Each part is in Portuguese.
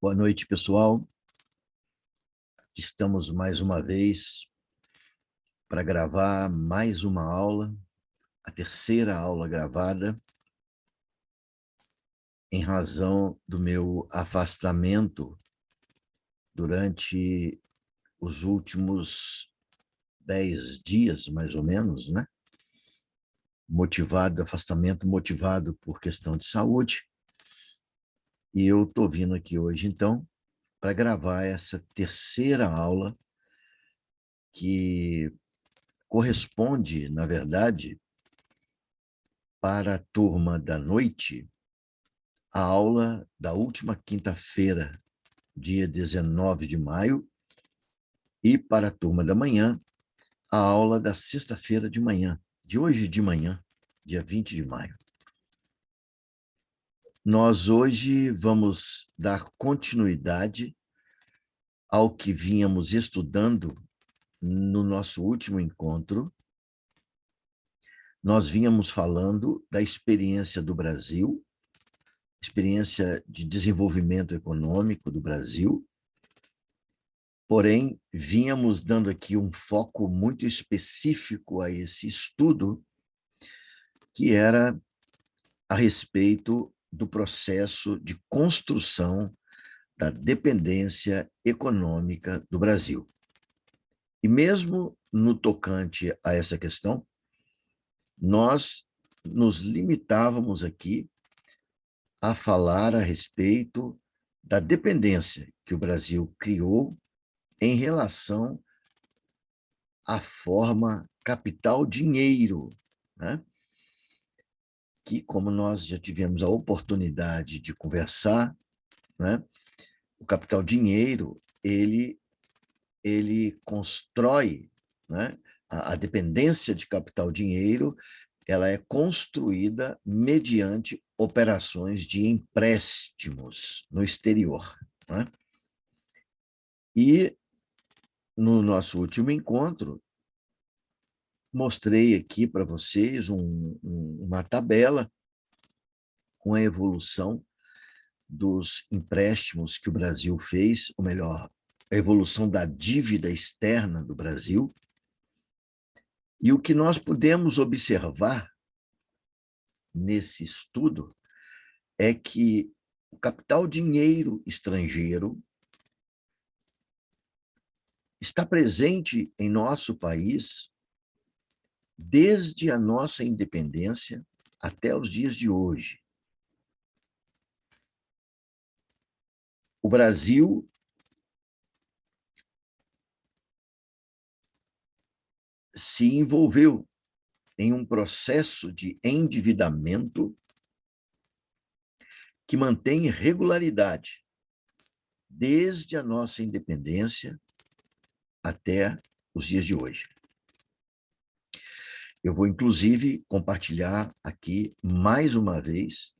Boa noite, pessoal. Estamos mais uma vez para gravar mais uma aula, a terceira aula gravada, em razão do meu afastamento durante os últimos 10 dias, mais ou menos, né? Afastamento motivado por questão de saúde. E eu estou vindo aqui hoje, então, para gravar essa terceira aula que corresponde, na verdade, para a turma da noite, a aula da última quinta-feira, dia 19 de maio, e para a turma da manhã, a aula da sexta-feira de manhã, de hoje de manhã, dia 20 de maio. Nós hoje vamos dar continuidade ao que vínhamos estudando no nosso último encontro. Nós vínhamos falando da experiência do Brasil, experiência de desenvolvimento econômico do Brasil, porém, vínhamos dando aqui um foco muito específico a esse estudo, que era a respeito do processo de construção da dependência econômica do Brasil. E mesmo no tocante a essa questão, nós nos limitávamos aqui a falar a respeito da dependência que o Brasil criou em relação à forma capital-dinheiro, né? Que, como nós já tivemos a oportunidade de conversar, né? O capital-dinheiro, ele constrói, né? A dependência de capital-dinheiro, ela é construída mediante operações de empréstimos no exterior, né? E no nosso último encontro, mostrei aqui para vocês uma tabela com a evolução dos empréstimos que o Brasil fez, ou melhor, a evolução da dívida externa do Brasil. E o que nós podemos observar nesse estudo é que o capital dinheiro estrangeiro está presente em nosso país desde a nossa independência até os dias de hoje. O Brasil se envolveu em um processo de endividamento que mantém regularidade desde a nossa independência até os dias de hoje. Eu vou, inclusive, compartilhar aqui, mais uma vez,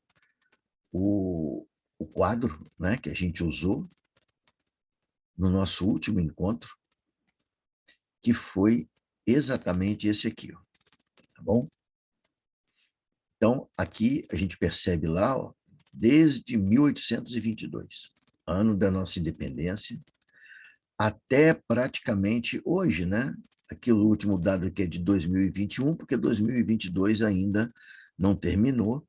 o quadro, né, que a gente usou no nosso último encontro, que foi exatamente esse aqui, ó, tá bom? Então, aqui a gente percebe lá, ó, desde 1822, ano da nossa independência, até praticamente hoje, né? Aqui o último dado aqui é de 2021, porque 2022 ainda não terminou,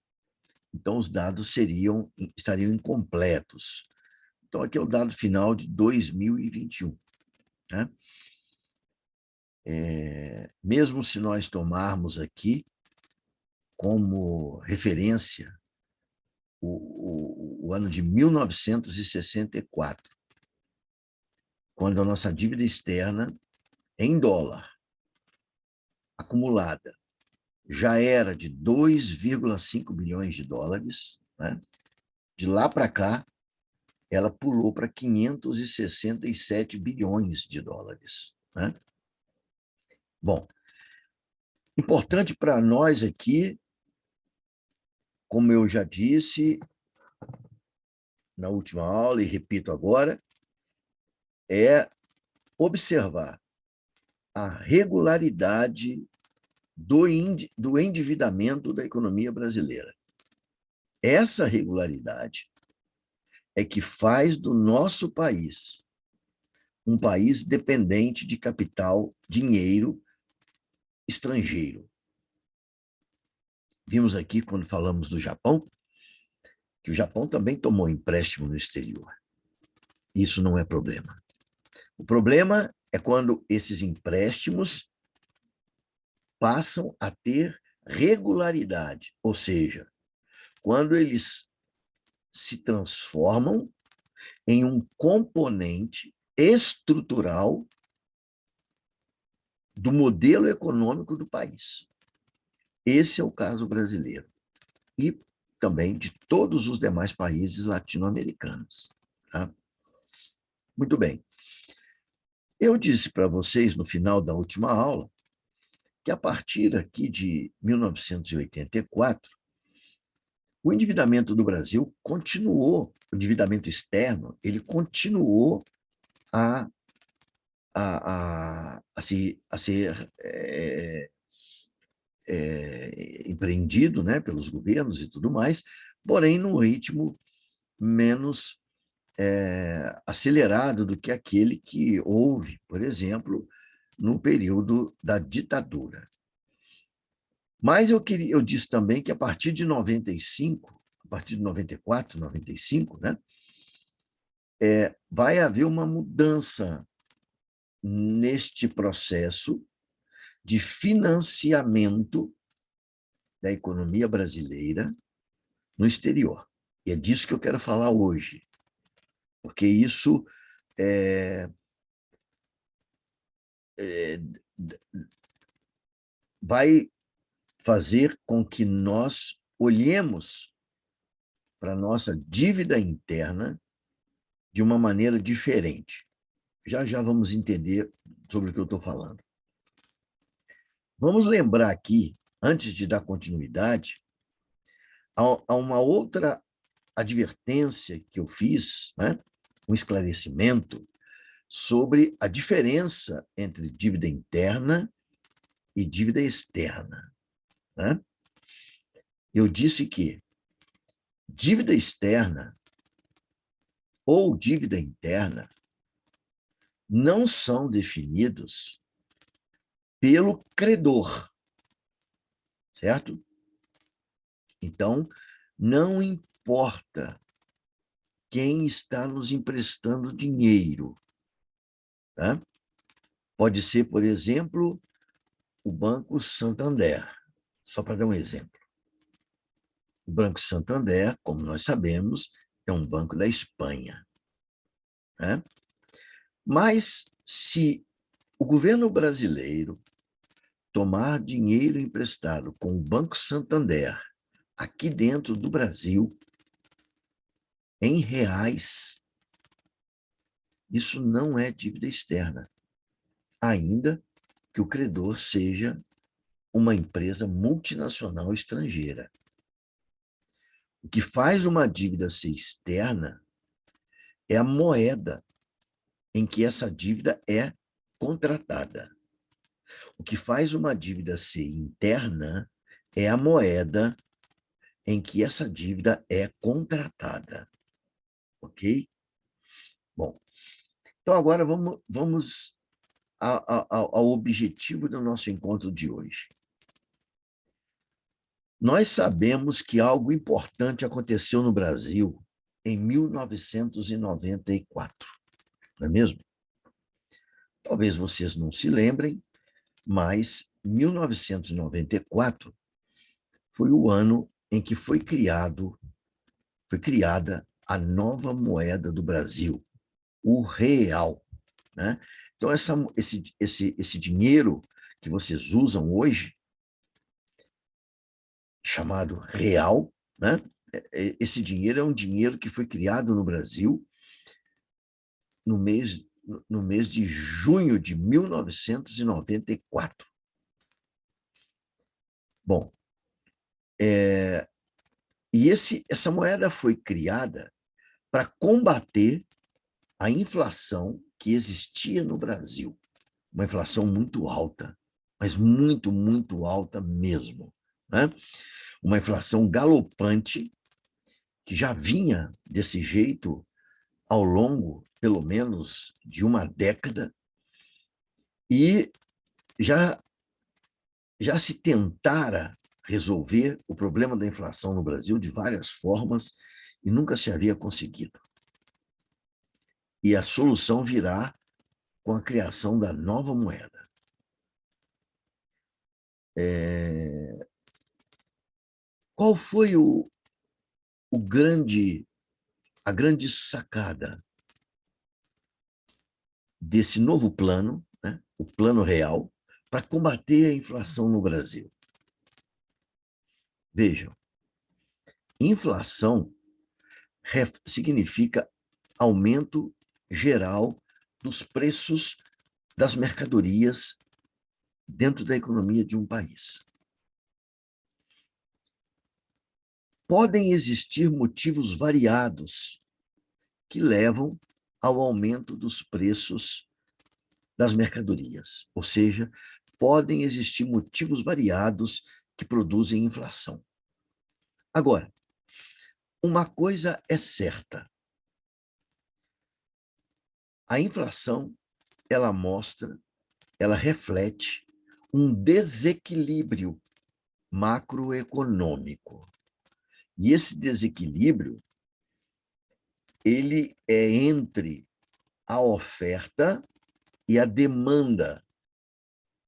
então os dados estariam incompletos. Então, aqui é o dado final de 2021, né? Mesmo se nós tomarmos aqui como referência o ano de 1964, quando a nossa dívida externa, em dólar, acumulada, já era de 2,5 bilhões de dólares, né? De lá para cá, ela pulou para 567 bilhões de dólares, né? Bom, importante para nós aqui, como eu já disse na última aula e repito agora, é observar a regularidade do endividamento da economia brasileira. Essa regularidade é que faz do nosso país um país dependente de capital, dinheiro estrangeiro. Vimos aqui, quando falamos do Japão, que o Japão também tomou empréstimo no exterior. Isso não é problema. O problema é quando esses empréstimos passam a ter regularidade, ou seja, quando eles se transformam em um componente estrutural do modelo econômico do país. Esse é o caso brasileiro. E também de todos os demais países latino-americanos. Tá? Muito bem. Eu disse para vocês, no final da última aula, que a partir aqui de 1984, o endividamento do Brasil continuou, o endividamento externo, ele continuou a ser empreendido, né, pelos governos e tudo mais, porém num ritmo menos acelerado do que aquele que houve, por exemplo, no período da ditadura. Mas eu disse também que a partir de 95, a partir de 94, 95, né, vai haver uma mudança neste processo de financiamento da economia brasileira no exterior. E é disso que eu quero falar hoje, porque isso vai fazer com que nós olhemos para a nossa dívida interna de uma maneira diferente. Já já vamos entender sobre o que eu estou falando. Vamos lembrar aqui, antes de dar continuidade, a uma outra advertência que eu fiz, né? Um esclarecimento sobre a diferença entre dívida interna e dívida externa. Né? Eu disse que dívida externa ou dívida interna não são definidos pelo credor, certo? Então, não importa quem está nos emprestando dinheiro. Tá? Pode ser, por exemplo, o Banco Santander, só para dar um exemplo. O Banco Santander, como nós sabemos, é um banco da Espanha. Né? Mas, se o governo brasileiro tomar dinheiro emprestado com o Banco Santander aqui dentro do Brasil, em reais, isso não é dívida externa, ainda que o credor seja uma empresa multinacional estrangeira. O que faz uma dívida ser externa é a moeda em que essa dívida é contratada. O que faz uma dívida ser interna é a moeda em que essa dívida é contratada. Ok? Bom, então agora vamos ao objetivo do nosso encontro de hoje. Nós sabemos que algo importante aconteceu no Brasil em 1994, não é mesmo? Talvez vocês não se lembrem, mas 1994 foi o ano em que foi criada a nova moeda do Brasil, o real. Né? Então, esse dinheiro que vocês usam hoje, chamado real, né? Esse dinheiro é um dinheiro que foi criado no Brasil no mês de junho de 1994. Bom, e essa moeda foi criada para combater a inflação que existia no Brasil. Uma inflação muito alta, mas muito, muito alta mesmo. Né? Uma inflação galopante, que já vinha desse jeito ao longo, pelo menos, de uma década, e já se tentara resolver o problema da inflação no Brasil de várias formas e nunca se havia conseguido. E a solução virá com a criação da nova moeda. Qual foi a grande sacada desse novo plano, né, o Plano Real, para combater a inflação no Brasil? Vejam, inflação significa aumento geral dos preços das mercadorias dentro da economia de um país. Podem existir motivos variados que levam ao aumento dos preços das mercadorias, ou seja, podem existir motivos variados que produzem inflação. Agora, uma coisa é certa: a inflação, ela reflete um desequilíbrio macroeconômico. E esse desequilíbrio, ele é entre a oferta e a demanda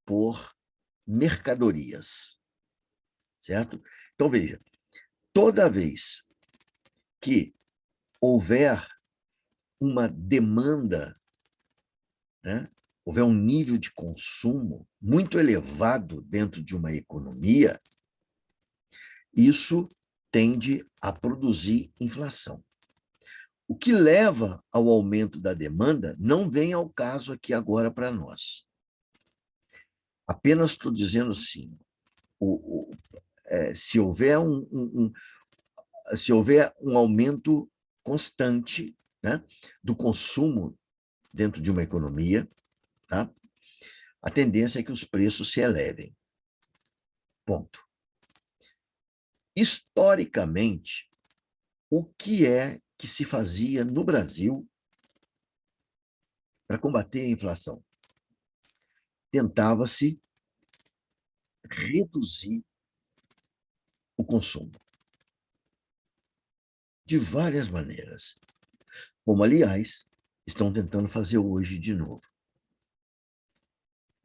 por mercadorias, certo? Então, veja, toda vez que houver uma demanda, né, houver um nível de consumo muito elevado dentro de uma economia, isso tende a produzir inflação. O que leva ao aumento da demanda não vem ao caso aqui agora para nós. Apenas estou dizendo assim, se houver se houver um aumento constante, né, do consumo dentro de uma economia, tá, a tendência é que os preços se elevem. Ponto. Historicamente, o que é que se fazia no Brasil para combater a inflação? Tentava-se reduzir o consumo de várias maneiras, como, aliás, estão tentando fazer hoje de novo.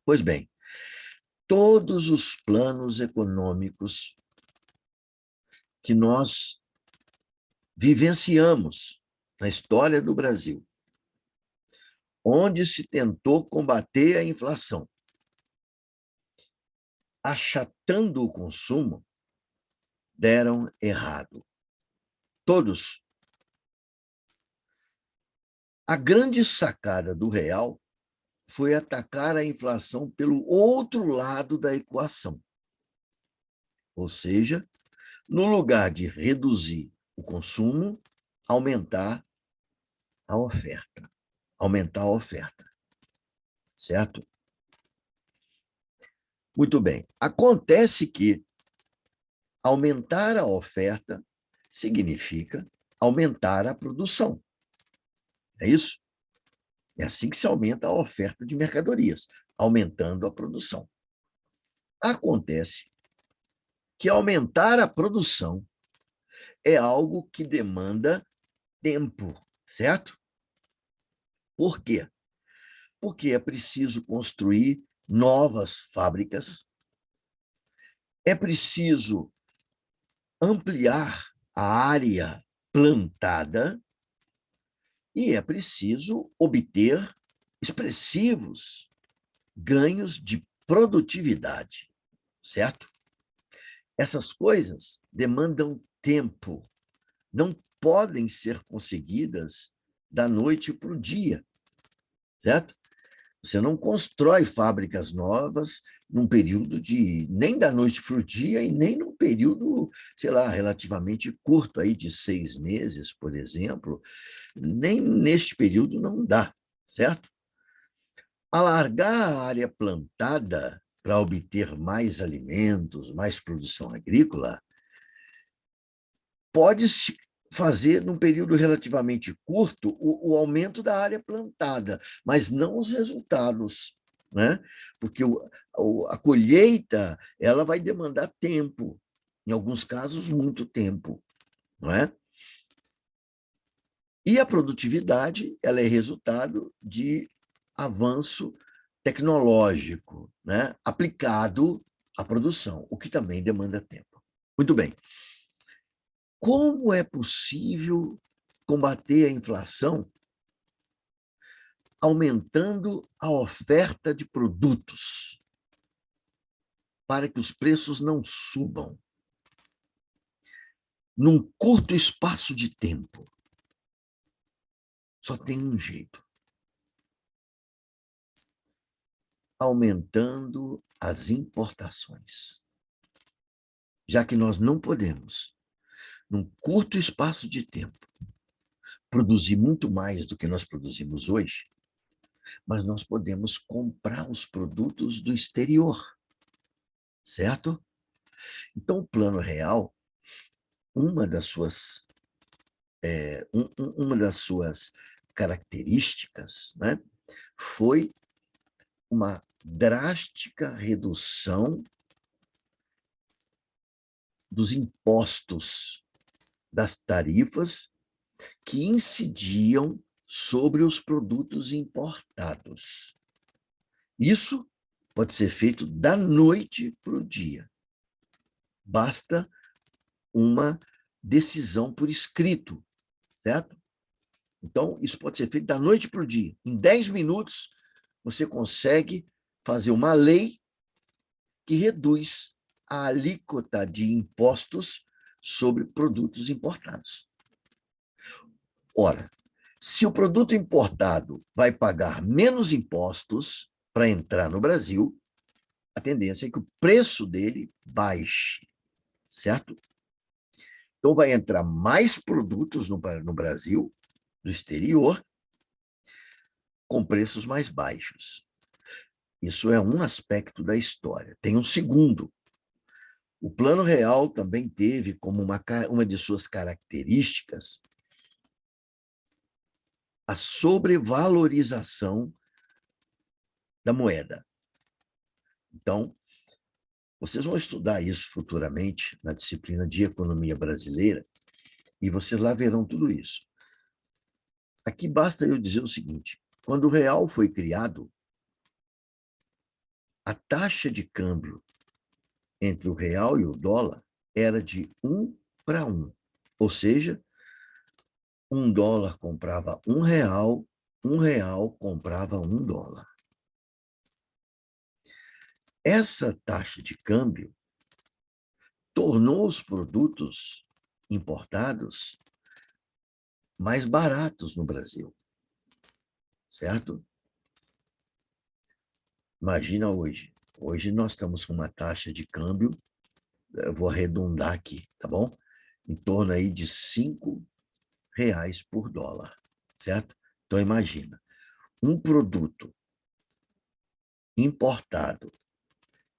Pois bem, todos os planos econômicos que nós vivenciamos na história do Brasil, onde se tentou combater a inflação, achatando o consumo, deram errado. Todos. A grande sacada do real foi atacar a inflação pelo outro lado da equação. Ou seja, no lugar de reduzir o consumo, aumentar a oferta. Aumentar a oferta. Certo? Muito bem. Acontece que aumentar a oferta significa aumentar a produção. É isso? É assim que se aumenta a oferta de mercadorias, aumentando a produção. Acontece que aumentar a produção é algo que demanda tempo, certo? Por quê? Porque é preciso construir novas fábricas, é preciso ampliar a área plantada e é preciso obter expressivos ganhos de produtividade, certo? Essas coisas demandam tempo, não podem ser conseguidas da noite para o dia, certo? Você não constrói fábricas novas num período nem da noite para o dia e nem num período, sei lá, relativamente curto, aí de 6 meses, por exemplo. Nem neste período não dá, certo? Alargar a área plantada para obter mais alimentos, mais produção agrícola, pode-se fazer, num período relativamente curto, o aumento da área plantada, mas não os resultados, né? Porque a colheita ela vai demandar tempo, em alguns casos, muito tempo, não é? E a produtividade ela é resultado de avanço tecnológico, né? Aplicado à produção, o que também demanda tempo. Muito bem. Como é possível combater a inflação aumentando a oferta de produtos para que os preços não subam num curto espaço de tempo? Só tem um jeito: aumentando as importações. Já que nós não podemos, num curto espaço de tempo, produzir muito mais do que nós produzimos hoje, mas nós podemos comprar os produtos do exterior, certo? Então, o Plano Real, uma das suas, uma das suas características, né, foi uma drástica redução dos impostos, das tarifas que incidiam sobre os produtos importados. Isso pode ser feito da noite para o dia. Basta uma decisão por escrito, certo? Então, isso pode ser feito da noite para o dia. Em 10 minutos, você consegue fazer uma lei que reduz a alíquota de impostos sobre produtos importados. Ora, se o produto importado vai pagar menos impostos para entrar no Brasil, a tendência é que o preço dele baixe, certo? Então, vai entrar mais produtos no Brasil, do exterior, com preços mais baixos. Isso é um aspecto da história. Tem um segundo. O Plano Real também teve como uma de suas características a sobrevalorização da moeda. Então, vocês vão estudar isso futuramente na disciplina de Economia Brasileira e vocês lá verão tudo isso. Aqui basta eu dizer o seguinte: quando o real foi criado, a taxa de câmbio entre o real e o dólar era de 1 para 1. Ou seja, $1 comprava R$ 1 comprava $1. Essa taxa de câmbio tornou os produtos importados mais baratos no Brasil, certo? Imagina hoje. Hoje nós estamos com uma taxa de câmbio, eu vou arredondar aqui, tá bom? Em torno aí de R$ 5 por dólar, certo? Então imagina, um produto importado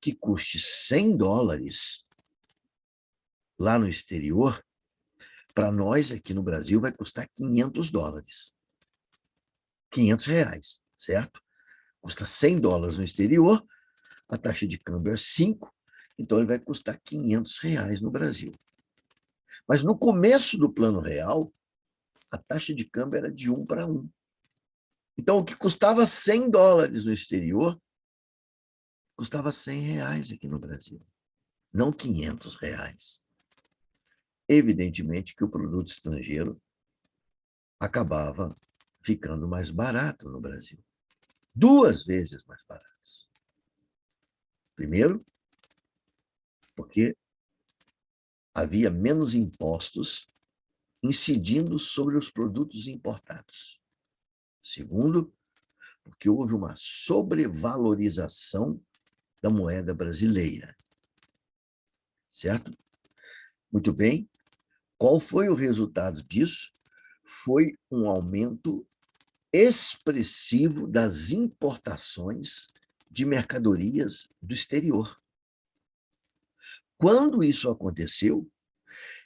que custe $100 lá no exterior, para nós aqui no Brasil vai custar $500. R$ 500, certo? Custa $100 no exterior, a taxa de câmbio é 5, então ele vai custar R$ 500 no Brasil. Mas no começo do Plano Real, a taxa de câmbio era de 1 para 1. Então, o que custava $100 no exterior, custava R$ 100 aqui no Brasil, não R$ 500. Evidentemente que o produto estrangeiro acabava ficando mais barato no Brasil. 2 vezes mais barato. Primeiro, porque havia menos impostos incidindo sobre os produtos importados. Segundo, porque houve uma sobrevalorização da moeda brasileira. Certo? Muito bem. Qual foi o resultado disso? Foi um aumento expressivo das importações de mercadorias do exterior. Quando isso aconteceu,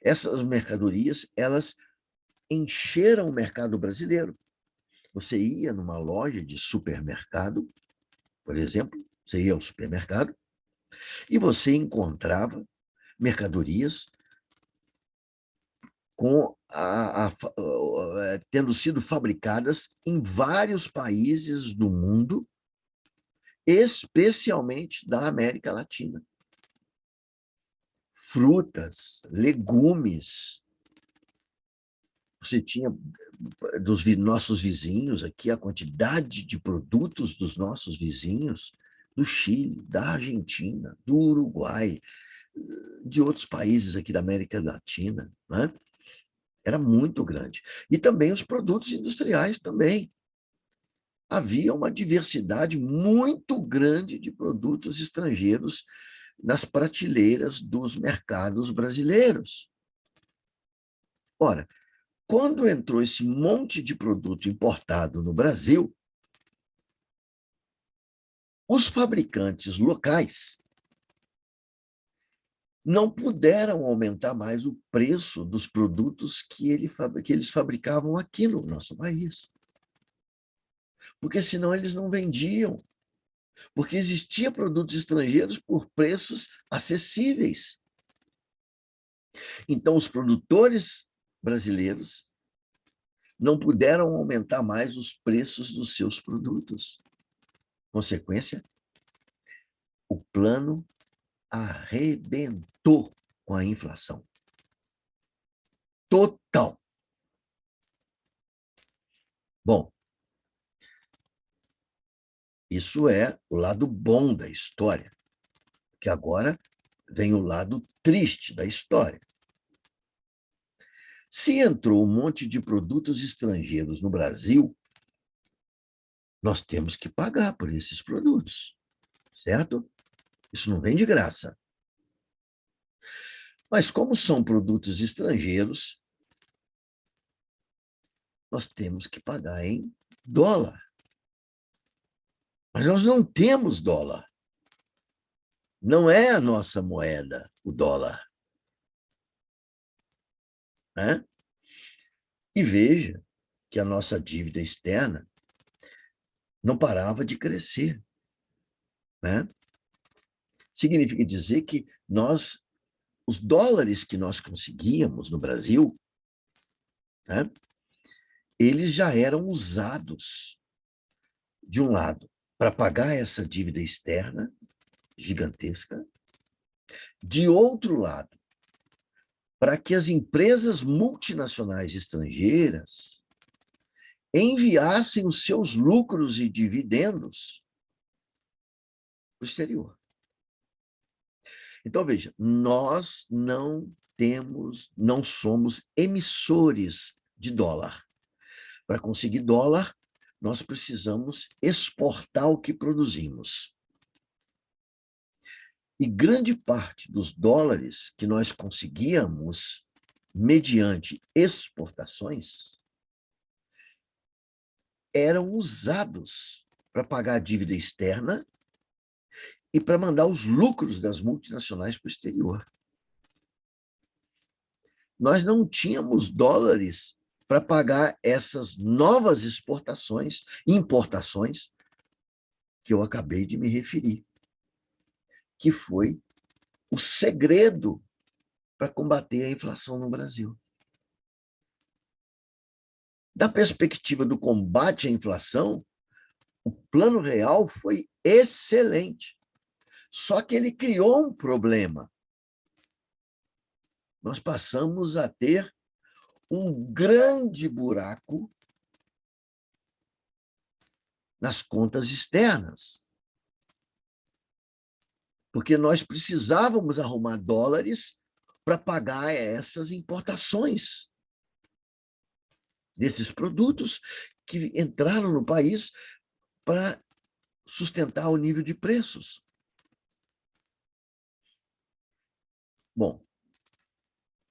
essas mercadorias, elas encheram o mercado brasileiro. Você ia numa loja de supermercado, por exemplo, você ia ao supermercado e você encontrava mercadorias com tendo sido fabricadas em vários países do mundo, especialmente da América Latina. Frutas, legumes. Você tinha dos nossos vizinhos aqui, a quantidade de produtos dos nossos vizinhos, do Chile, da Argentina, do Uruguai, de outros países aqui da América Latina, né? Era muito grande. E também os produtos industriais também. Havia uma diversidade muito grande de produtos estrangeiros nas prateleiras dos mercados brasileiros. Ora, quando entrou esse monte de produto importado no Brasil, os fabricantes locais não puderam aumentar mais o preço dos produtos que eles fabricavam aqui no nosso país. Porque senão eles não vendiam. Porque existiam produtos estrangeiros por preços acessíveis. Então, os produtores brasileiros não puderam aumentar mais os preços dos seus produtos. Consequência, o plano arrebentou com a inflação. Total. Bom, isso é o lado bom da história, que agora vem o lado triste da história. Se entrou um monte de produtos estrangeiros no Brasil, nós temos que pagar por esses produtos, certo? Isso não vem de graça. Mas como são produtos estrangeiros, nós temos que pagar em dólar. Mas nós não temos dólar. Não é a nossa moeda, o dólar. Né? E veja que a nossa dívida externa não parava de crescer. Né? Significa dizer que os dólares que nós conseguíamos no Brasil, né, eles já eram usados, de um lado, para pagar essa dívida externa gigantesca, de outro lado, para que as empresas multinacionais estrangeiras enviassem os seus lucros e dividendos para o exterior. Então, veja, nós não somos emissores de dólar. Para conseguir dólar, nós precisamos exportar o que produzimos. E grande parte dos dólares que nós conseguíamos mediante exportações eram usados para pagar a dívida externa e para mandar os lucros das multinacionais para o exterior. Nós não tínhamos dólares para pagar essas novas exportações e importações que eu acabei de me referir, que foi o segredo para combater a inflação no Brasil. Da perspectiva do combate à inflação, o Plano Real foi excelente. Só que ele criou um problema. Nós passamos a ter um grande buraco nas contas externas. Porque nós precisávamos arrumar dólares para pagar essas importações desses produtos que entraram no país para sustentar o nível de preços. Bom,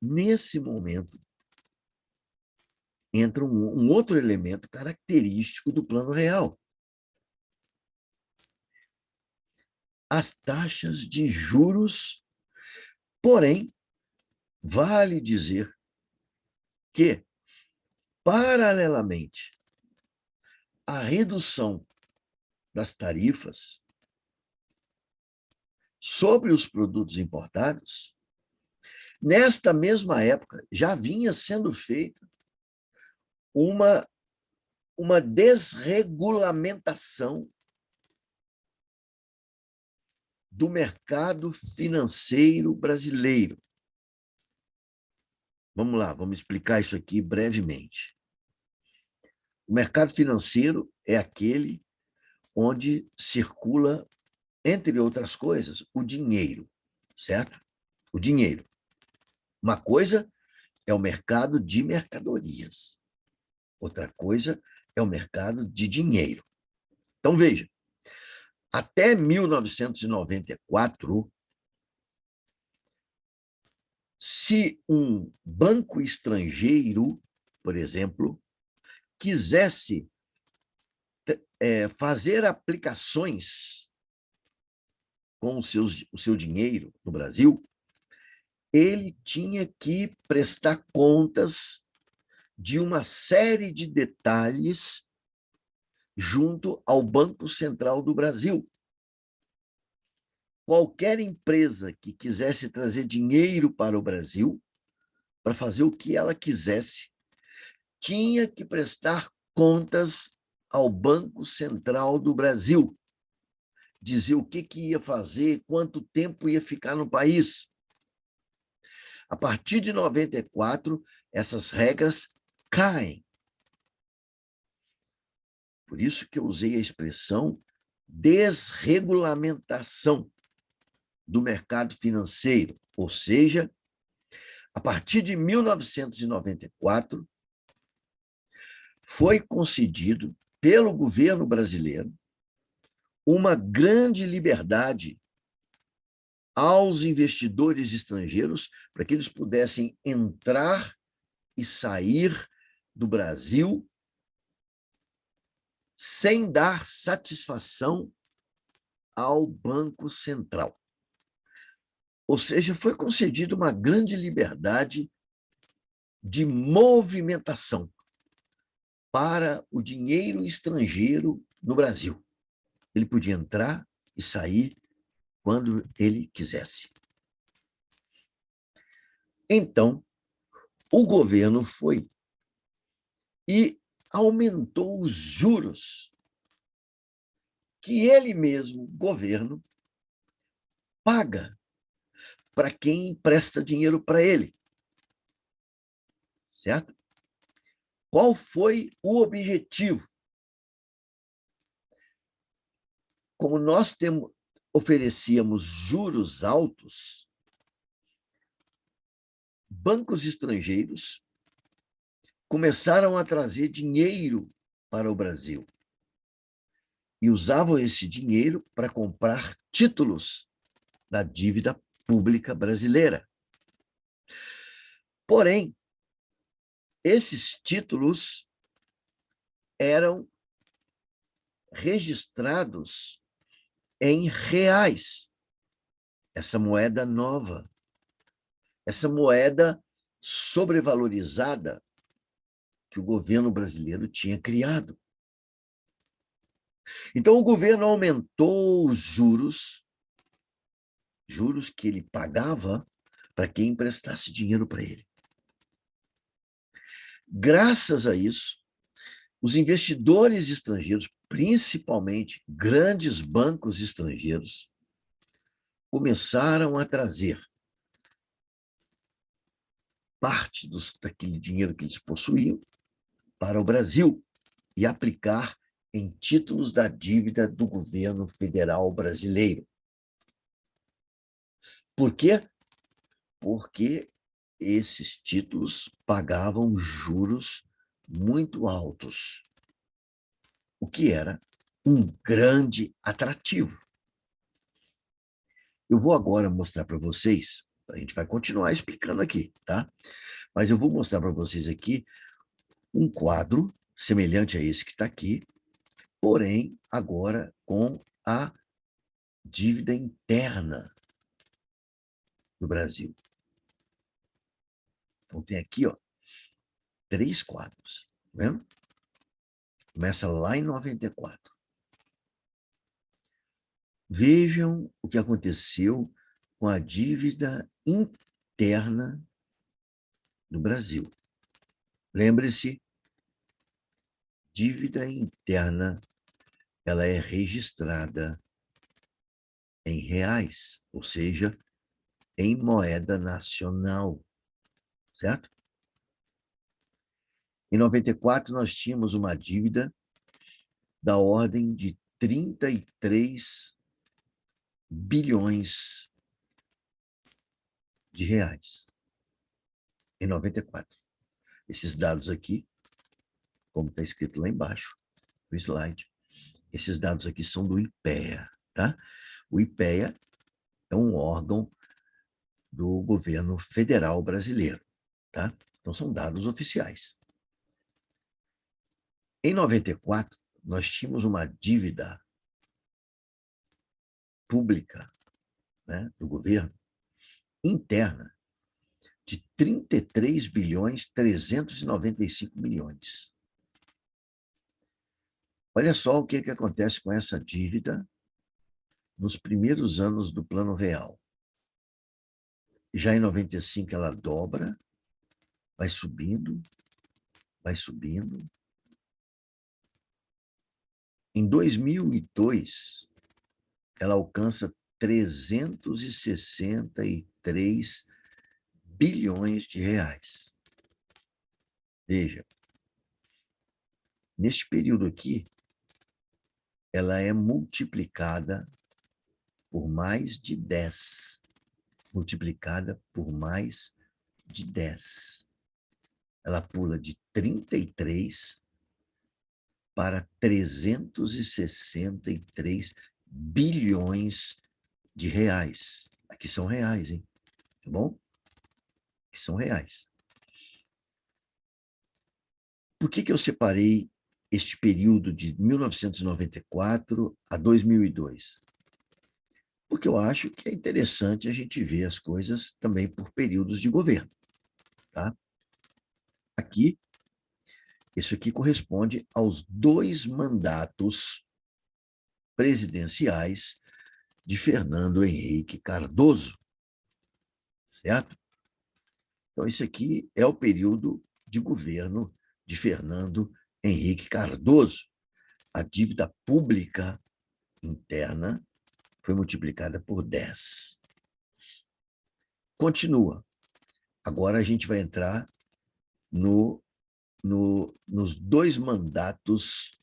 nesse momento, entra um outro elemento característico do Plano Real. As taxas de juros, porém, vale dizer que Paralelamente à redução das tarifas sobre os produtos importados, nesta mesma época já vinha sendo feita uma desregulamentação do mercado financeiro brasileiro. Vamos lá, vamos explicar isso aqui brevemente. O mercado financeiro é aquele onde circula, entre outras coisas, o dinheiro, certo? O dinheiro. Uma coisa é o mercado de mercadorias. Outra coisa é o mercado de dinheiro. Então, veja, até 1994, se um banco estrangeiro, por exemplo, quisesse fazer aplicações com o seu dinheiro no Brasil, ele tinha que prestar contas de uma série de detalhes junto ao Banco Central do Brasil. Qualquer empresa que quisesse trazer dinheiro para o Brasil, para fazer o que ela quisesse, tinha que prestar contas ao Banco Central do Brasil, dizer o que ia fazer, quanto tempo ia ficar no país. A partir de 94, essas regras caem. Por isso que eu usei a expressão desregulamentação do mercado financeiro, ou seja, a partir de 1994, foi concedido pelo governo brasileiro uma grande liberdade aos investidores estrangeiros para que eles pudessem entrar e sair do Brasil sem dar satisfação ao Banco Central. Ou seja, foi concedida uma grande liberdade de movimentação para o dinheiro estrangeiro no Brasil. Ele podia entrar e sair quando ele quisesse. Então, o governo foi e aumentou os juros que ele mesmo, governo, paga para quem empresta dinheiro para ele. Certo? Qual foi o objetivo? Como nós oferecíamos juros altos, bancos estrangeiros começaram a trazer dinheiro para o Brasil e usavam esse dinheiro para comprar títulos da dívida pública brasileira. Porém, esses títulos eram registrados em reais, essa moeda nova, essa moeda sobrevalorizada que o governo brasileiro tinha criado. Então, o governo aumentou os juros que ele pagava para quem emprestasse dinheiro para ele. Graças a isso, os investidores estrangeiros, principalmente grandes bancos estrangeiros, começaram a trazer parte daquele dinheiro que eles possuíam para o Brasil e aplicar em títulos da dívida do governo federal brasileiro. Por quê? Porque esses títulos pagavam juros muito altos, o que era um grande atrativo. Eu vou agora mostrar para vocês, a gente vai continuar explicando aqui, tá? Mas eu vou mostrar para vocês aqui um quadro semelhante a esse que está aqui, porém agora com a dívida interna do Brasil. Então tem aqui, ó, 3 quadros. vendo? Começa lá em 94. Vejam o que aconteceu com a dívida interna do Brasil. Lembre-se, dívida interna, ela é registrada em reais, ou seja, em moeda nacional, certo? Em 94, nós tínhamos uma dívida da ordem de 33 bilhões de reais. Em 94. Esses dados aqui, como está escrito lá embaixo, no slide, esses dados aqui são do IPEA, tá? O IPEA é um órgão do governo federal brasileiro, tá? Então, são dados oficiais. Em 94, nós tínhamos uma dívida pública, né, do governo, interna, de 33 bilhões 395 milhões. Olha só o que acontece com essa dívida nos primeiros anos do Plano Real. Já em 95 ela dobra, vai subindo, vai subindo. Em 2002, ela alcança 363 bilhões de reais. Veja, neste período aqui, ela é multiplicada por mais de 10. Multiplicada por mais de 10. Ela pula de 33 para 363 bilhões de reais. Aqui são reais, hein? Tá bom? Aqui são reais. Por que eu separei este período de 1994 a 2002? Porque eu acho que é interessante a gente ver as coisas também por períodos de governo, tá? Aqui, isso aqui corresponde aos 2 mandatos presidenciais de Fernando Henrique Cardoso, certo? Então, isso aqui é o período de governo de Fernando Henrique Cardoso. A dívida pública interna foi multiplicada por 10. Continua. Agora a gente vai entrar nos 2 mandatos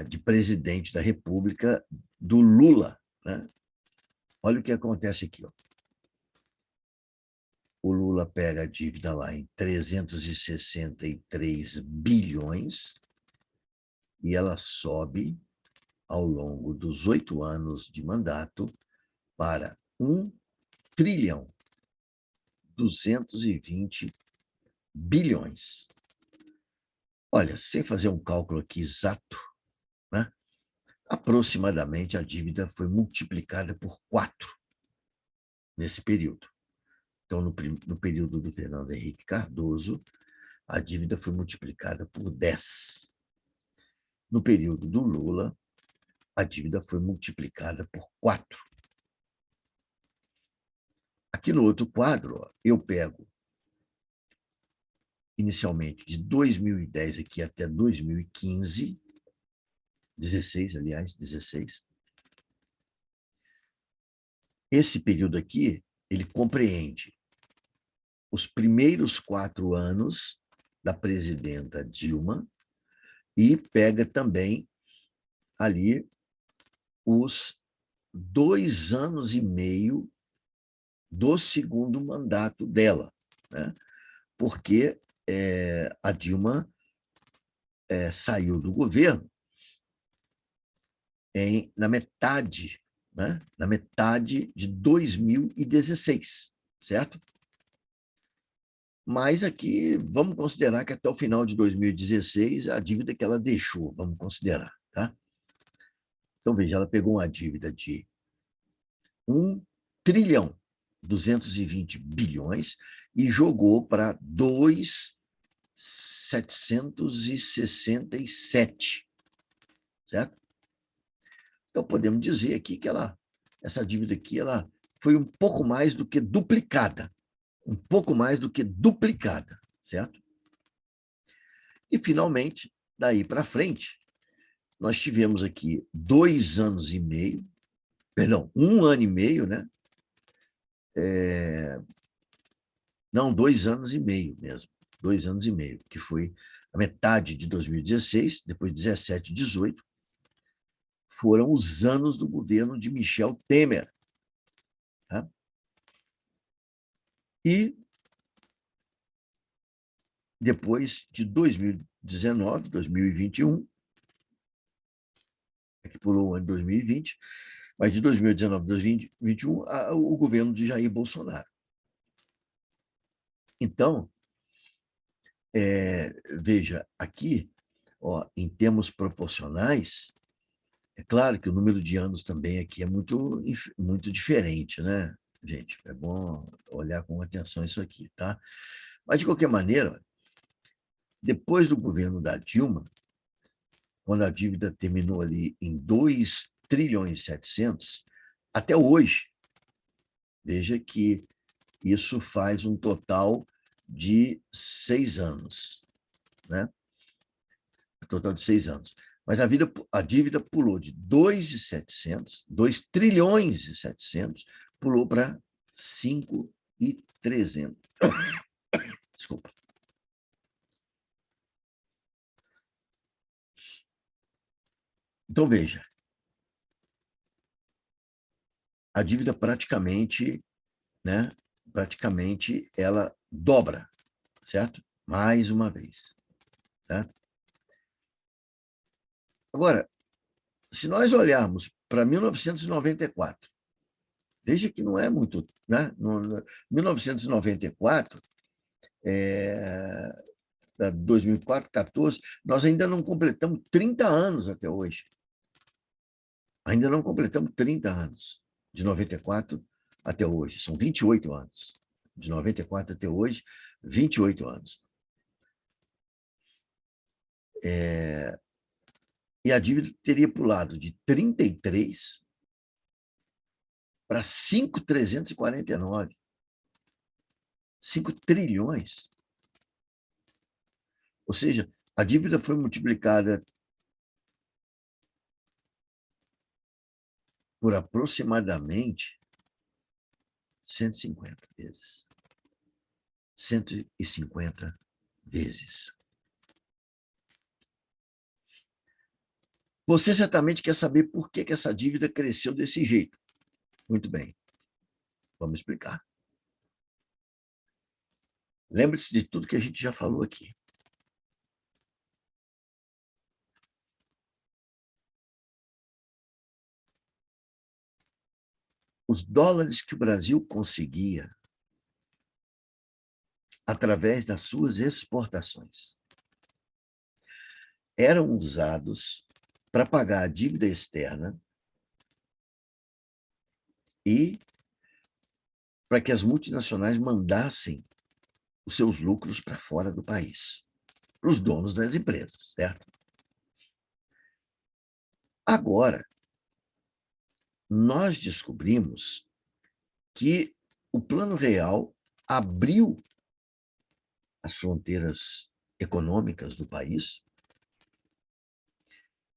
de presidente da República do Lula, né? Olha o que acontece aqui, ó. O Lula pega a dívida lá em 363 bilhões e ela sobe ao longo dos 8 anos de mandato para 1 trilhão 220 bilhões. Olha, sem fazer um cálculo aqui exato, né? Aproximadamente a dívida foi multiplicada por 4 nesse período. Então, no período do Fernando Henrique Cardoso, a dívida foi multiplicada por 10. No período do Lula, a dívida foi multiplicada por 4. Aqui no outro quadro, ó, eu pego inicialmente de 2010 aqui até 2015, 16, aliás, 16. Esse período aqui, ele compreende os primeiros 4 anos da presidenta Dilma e pega também ali os 2 anos e meio do segundo mandato dela, né? Porque a Dilma saiu do governo na metade, né? Na metade de 2016, certo? Mas aqui, vamos considerar que até o final de 2016, a dívida que ela deixou, vamos considerar, tá? Então, veja, ela pegou uma dívida de 1 trilhão 220 bilhões e jogou para 2 767, certo? Então, podemos dizer aqui que essa dívida aqui ela foi um pouco mais do que duplicada. Um pouco mais do que duplicada, certo? E, finalmente, daí para frente, nós tivemos aqui 2 anos e meio, perdão, 1 ano e meio, né? Não, 2 anos e meio mesmo. 2 anos e meio, que foi a metade de 2016, depois 17 e 18, foram os anos do governo de Michel Temer. Tá? E depois de 2019, 2021, que pulou o ano de 2020, mas de 2019 a 2021, o governo de Jair Bolsonaro. Então, veja, aqui, ó, em termos proporcionais, é claro que o número de anos também aqui é muito diferente, né, gente? É bom olhar com atenção isso aqui, tá? Mas, de qualquer maneira, depois do governo da Dilma, quando a dívida terminou ali em 2 trilhões e 700, até hoje, veja que isso faz um total de 6 anos, né? Total de 6 anos. Mas a dívida pulou de 2.700, 2 trilhões e 700, pulou para 5.300. Desculpa. Então, veja, a dívida praticamente, né, praticamente ela dobra, certo? Mais uma vez. Tá? Agora, se nós olharmos para 1994, veja que não é muito, né? 1994, 2004, 14, nós ainda não completamos 30 anos até hoje. Ainda não completamos 30 anos, de 94 até hoje. São 28 anos. De 94 até hoje, 28 anos. E a dívida teria pulado de 33 para 5.349. 5 trilhões. Ou seja, a dívida foi multiplicada por aproximadamente 150 vezes. 150 vezes. Você certamente quer saber por que essa dívida cresceu desse jeito. Muito bem, vamos explicar. Lembre-se de tudo que a gente já falou aqui. Os dólares que o Brasil conseguia através das suas exportações eram usados para pagar a dívida externa e para que as multinacionais mandassem os seus lucros para fora do país, para os donos das empresas, certo? Agora, nós descobrimos que o Plano Real abriu as fronteiras econômicas do país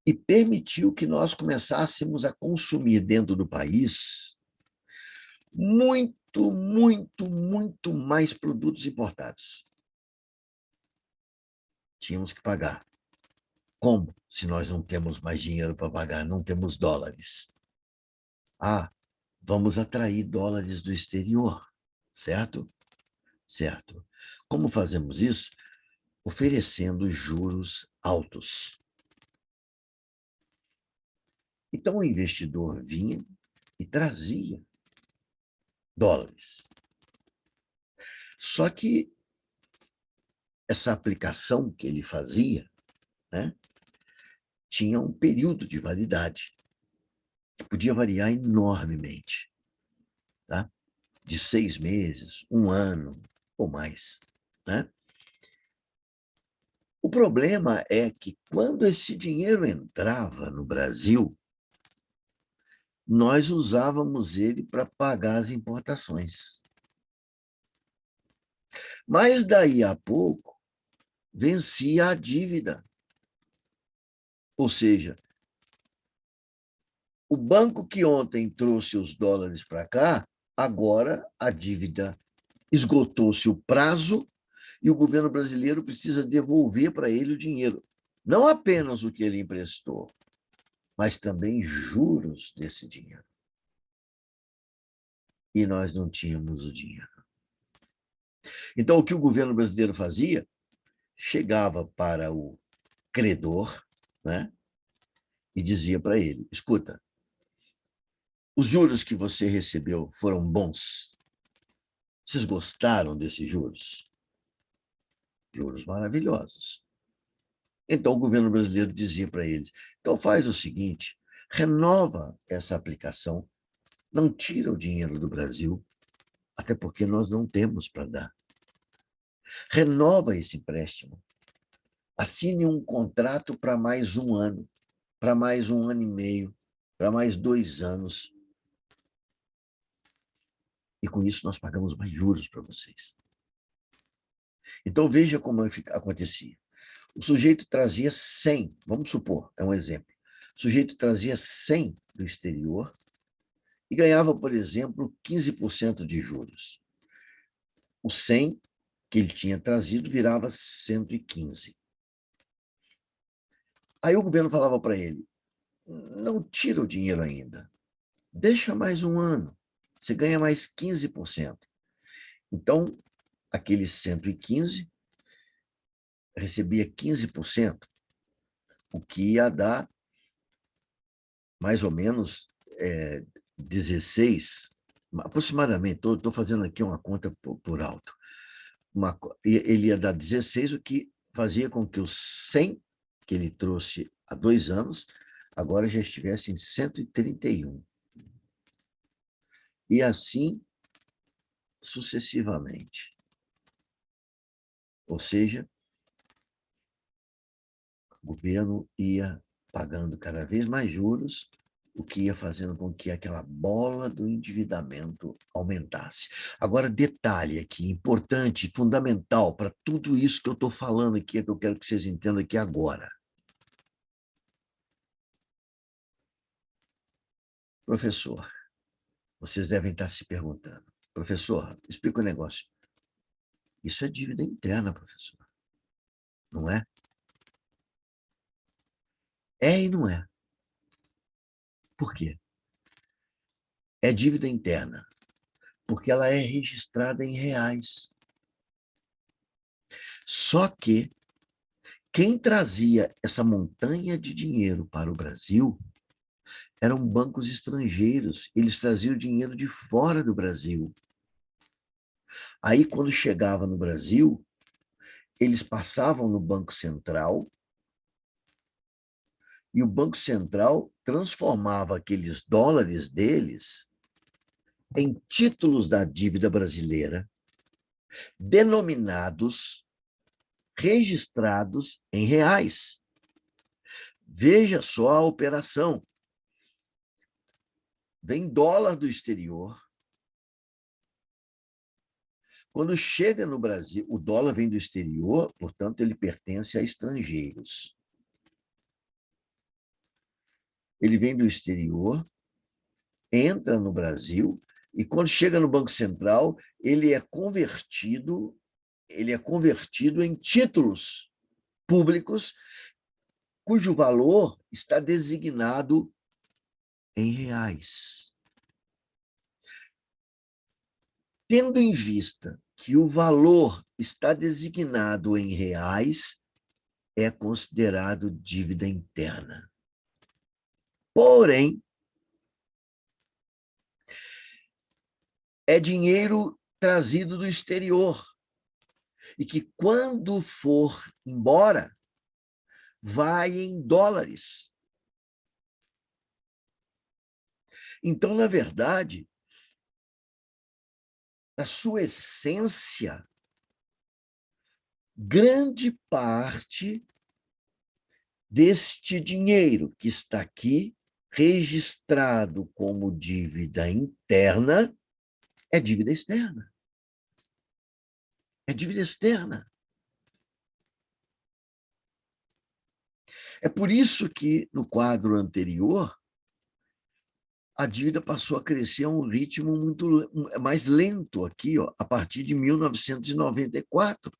e permitiu que nós começássemos a consumir dentro do país muito, muito, muito mais produtos importados. Tínhamos que pagar. Como? Se nós não temos mais dinheiro para pagar, não temos dólares. Ah, vamos atrair dólares do exterior, certo? Certo. Como fazemos isso? Oferecendo juros altos. Então, o investidor vinha e trazia dólares. Só que essa aplicação que ele fazia, né, tinha um período de validade, que podia variar enormemente, tá? De 6 meses, 1 ano ou mais, né? O problema é que, quando esse dinheiro entrava no Brasil, nós usávamos ele para pagar as importações. Mas, daí a pouco, vencia a dívida. Ou seja, o banco que ontem trouxe os dólares para cá, agora a dívida esgotou-se o prazo e o governo brasileiro precisa devolver para ele o dinheiro. Não apenas o que ele emprestou, mas também juros desse dinheiro. E nós não tínhamos o dinheiro. Então, o que o governo brasileiro fazia? Chegava para o credor, né, e dizia para ele: escuta, os juros que você recebeu foram bons? Vocês gostaram desses juros? Juros maravilhosos. Então, o governo brasileiro dizia para eles: então faz o seguinte, renova essa aplicação, não tira o dinheiro do Brasil, até porque nós não temos para dar. Renova esse empréstimo, assine um contrato para mais um ano, para mais um ano e meio, para mais 2 anos. E com isso nós pagamos mais juros para vocês. Então veja como acontecia. O sujeito trazia 100, vamos supor, é um exemplo. O sujeito trazia 100 do exterior e ganhava, por exemplo, 15% de juros. O 100 que ele tinha trazido virava 115. Aí o governo falava para ele: não tira o dinheiro ainda, deixa mais um ano, você ganha mais 15%. Então, aqueles 115 recebia 15%, o que ia dar mais ou menos 16, aproximadamente, estou fazendo aqui uma conta por alto. Ele ia dar 16, o que fazia com que os 100 que ele trouxe há 2 anos, agora já estivesse em 131. E assim sucessivamente. Ou seja, o governo ia pagando cada vez mais juros, o que ia fazendo com que aquela bola do endividamento aumentasse. Agora, detalhe aqui, importante, fundamental para tudo isso que eu estou falando aqui, é que eu quero que vocês entendam aqui agora. Professor, vocês devem estar se perguntando: professor, explica o negócio. Isso é dívida interna, professor, não é? É e não é. Por quê? É dívida interna, porque ela é registrada em reais. Só que quem trazia essa montanha de dinheiro para o Brasil eram bancos estrangeiros. Eles traziam dinheiro de fora do Brasil. Aí, quando chegava no Brasil, eles passavam no Banco Central e o Banco Central transformava aqueles dólares deles em títulos da dívida brasileira, denominados, registrados em reais. Veja só a operação. Vem dólar do exterior. Quando chega no Brasil, o dólar vem do exterior, portanto, ele pertence a estrangeiros. Ele vem do exterior, entra no Brasil, e quando chega no Banco Central, ele é convertido em títulos públicos, cujo valor está designado em reais. Tendo em vista que o valor está designado em reais, é considerado dívida interna. Porém, é dinheiro trazido do exterior e que, quando for embora, vai em dólares. Então, na verdade, na sua essência, grande parte deste dinheiro que está aqui, registrado como dívida interna, é dívida externa. É dívida externa. É por isso que, no quadro anterior, a dívida passou a crescer a um ritmo muito mais lento aqui, ó, a partir de 1994.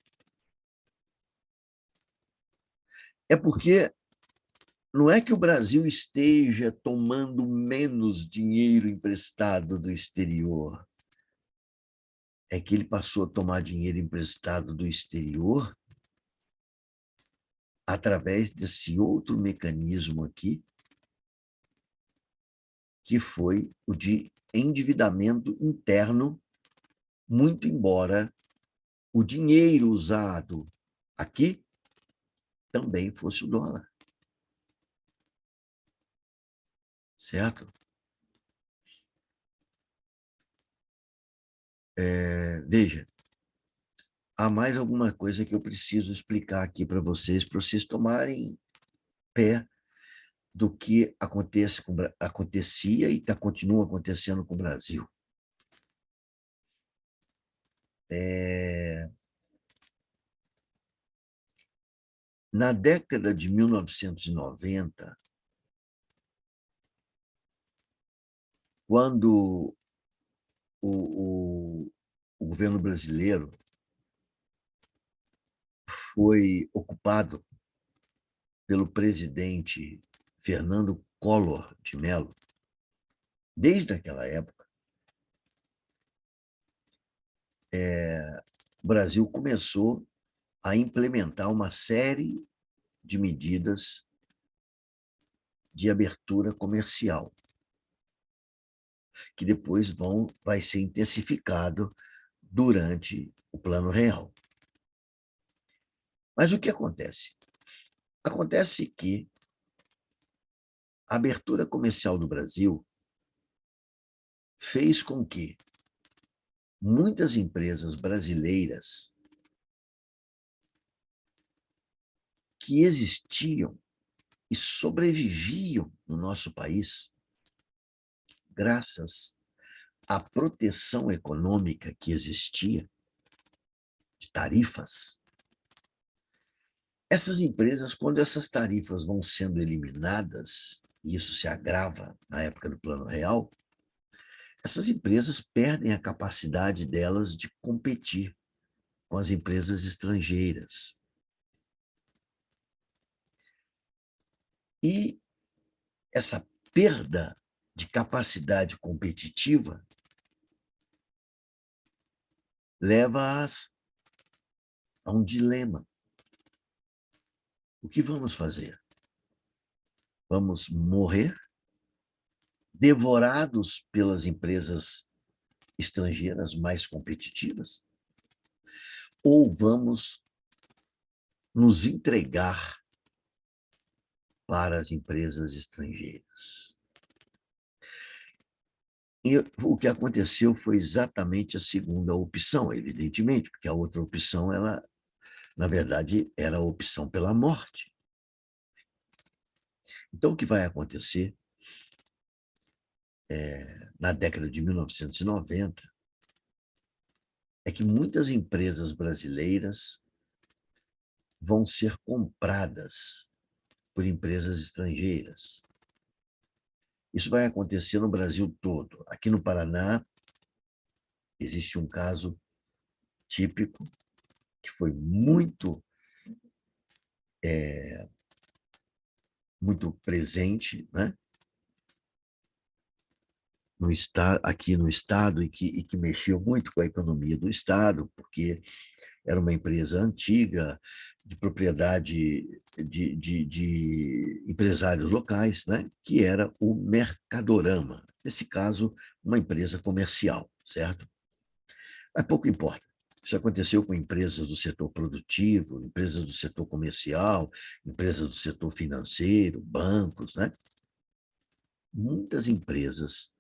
É porque não é que o Brasil esteja tomando menos dinheiro emprestado do exterior, é que ele passou a tomar dinheiro emprestado do exterior através desse outro mecanismo aqui, que foi o de endividamento interno, muito embora o dinheiro usado aqui também fosse o dólar. Certo? Veja, há mais alguma coisa que eu preciso explicar aqui para vocês tomarem pé do que acontecia e continua acontecendo com o Brasil. Na década de 1990, quando o, o governo brasileiro foi ocupado pelo presidente Fernando Collor de Mello, desde aquela época, o Brasil começou a implementar uma série de medidas de abertura comercial, que depois vai ser intensificado durante o Plano Real. Mas o que acontece? Acontece que a abertura comercial do Brasil fez com que muitas empresas brasileiras que existiam e sobreviviam no nosso país, graças à proteção econômica que existia, de tarifas, essas empresas, quando essas tarifas vão sendo eliminadas, e isso se agrava na época do Plano Real, essas empresas perdem a capacidade delas de competir com as empresas estrangeiras. E essa perda de capacidade competitiva leva-as a um dilema. O que vamos fazer? Vamos morrer devorados pelas empresas estrangeiras mais competitivas? Ou vamos nos entregar para as empresas estrangeiras? E o que aconteceu foi exatamente a segunda opção, evidentemente, porque a outra opção, ela, na verdade, era a opção pela morte. Então, o que vai acontecer na década de 1990 é que muitas empresas brasileiras vão ser compradas por empresas estrangeiras. Isso vai acontecer no Brasil todo. Aqui no Paraná, existe um caso típico que foi muito presente, né? Aqui no Estado, e que mexeu muito com a economia do Estado, porque era uma empresa antiga, de propriedade de empresários locais, né? Que era o Mercadorama. Nesse caso, uma empresa comercial, certo? Mas pouco importa. Isso aconteceu com empresas do setor produtivo, empresas do setor comercial, empresas do setor financeiro, bancos, né? Muitas empresas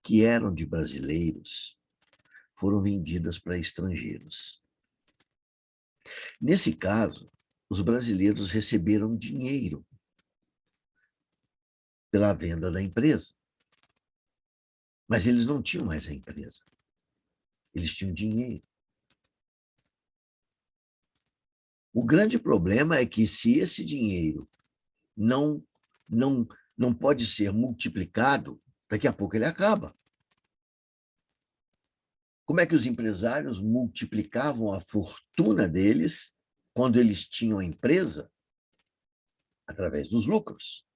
que eram de brasileiros foram vendidas para estrangeiros. Nesse caso, os brasileiros receberam dinheiro pela venda da empresa, mas eles não tinham mais a empresa. Eles tinham dinheiro. O grande problema é que se esse dinheiro não, não, não pode ser multiplicado, daqui a pouco ele acaba. Como é que os empresários multiplicavam a fortuna deles quando eles tinham a empresa? Através dos lucros.